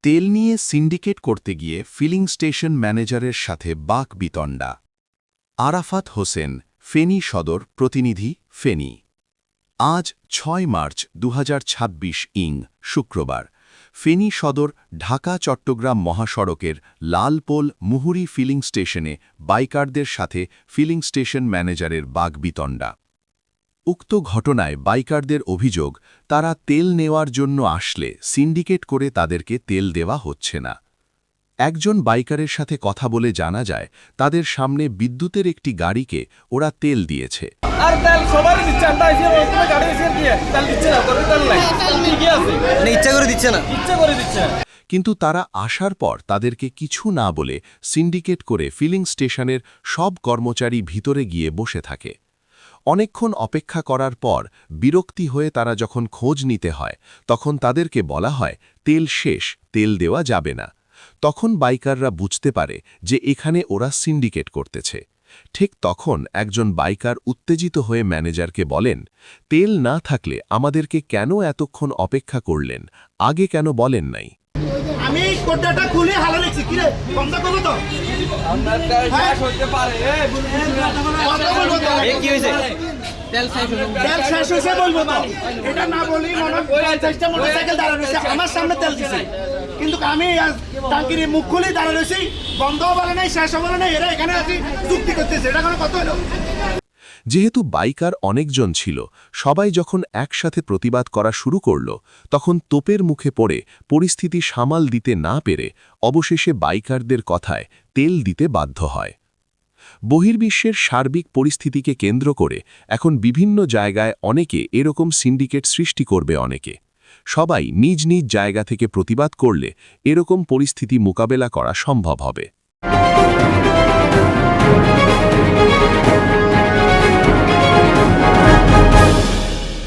তেল নিয়ে সিন্ডিকেট করতে গিয়ে ফিলিং স্টেশন ম্যানেজারের সাথে বাকবিতণ্ডা। আরাফাত হোসেন, ফেনী সদর প্রতিনিধি, ফেনী। আজ ৬ মার্চ ২০২৬ ইং শুক্রবার ফেনী সদর ঢাকা-চট্টগ্রাম মহাসড়কের লালপোল মুহুরী ফিলিং স্টেশনে বাইকারদের সাথে ফিলিং স্টেশন ম্যানেজারের বাকবিতণ্ডা। উক্ত ঘটনায় বাইকারদের অভিযোগ, তারা তেল নেওয়ার জন্য আসলে সিন্ডিকেট করে তাদেরকে তেল দেওয়া হচ্ছে না। একজন বাইকারের সাথে কথা বলে জানা যায়, তাদের সামনে বিদ্যুতের একটি গাড়িকে ওরা তেল দিয়েছে। আর তেল সবারই দিচ্ছে, আমরা এসে ওখানে গাড়ি এসে দিয়ে তেল দিচ্ছে না, করে তেল নাই, ঠিকই আছে, মানে ইচ্ছা করে দিচ্ছে না, ইচ্ছা করে দিচ্ছে না। কিন্তু তারা আসার পর তাদেরকে কিছু না বলে সিন্ডিকেট করে ফিলিং স্টেশনের সব কর্মচারী ভিতরে গিয়ে বসে থাকে। অনেকক্ষণ অপেক্ষা করার পর বিরক্তি হয়ে তারা যখন খোঁজ নিতে হয়, তখন তাদেরকে বলা হয় তেল শেষ, তেল দেওয়া যাবে না। তখন বাইকাররা বুঝতে পারে যে এখানে ওরা সিন্ডিকেট করতেছে। ঠিক তখন একজন বাইকার উত্তেজিত হয়ে ম্যানেজারকে বলেন, তেল না থাকলে আমাদেরকে কেন এতক্ষণ অপেক্ষা করলেন, আগে কেন বলেন নাই? আমি কোডাটা খুলে হালা লিখছি, কি রে বন্ধ করব তো আমরা তেল শেষ হতে পারে, কি হয়েছে? তেল শেষ হয়েছে বলবো তো, এটা না বলি মনে 50টা মোটরসাইকেল দাঁড়া রয়েছে আমার সামনে তেল দিছে, কিন্তু আমি টাঙ্কির মুখ খুলে দাঁড়া রয়েছি, বন্ধও বলে নাই শেষও বলে নাই, এরা এখানে আছি চুক্তি করতেছে, এটা কোনো কত হলো? যেহেতু বাইকার অনেকজন ছিল, সবাই যখন একসাথে প্রতিবাদ করা শুরু করল, তখন তোপের মুখে পড়ে পরিস্থিতি সামাল দিতে না পেরে অবশেষে বাইকারদের কথায় তেল দিতে বাধ্য হয়। বহির্বিশ্বের সার্বিক পরিস্থিতিকে কেন্দ্র করে এখন বিভিন্ন জায়গায় অনেকে এরকম সিন্ডিকেট সৃষ্টি করবে। অনেকে সবাই নিজ নিজ জায়গা থেকে প্রতিবাদ করলে এরকম পরিস্থিতি মোকাবেলা করা সম্ভব হবে।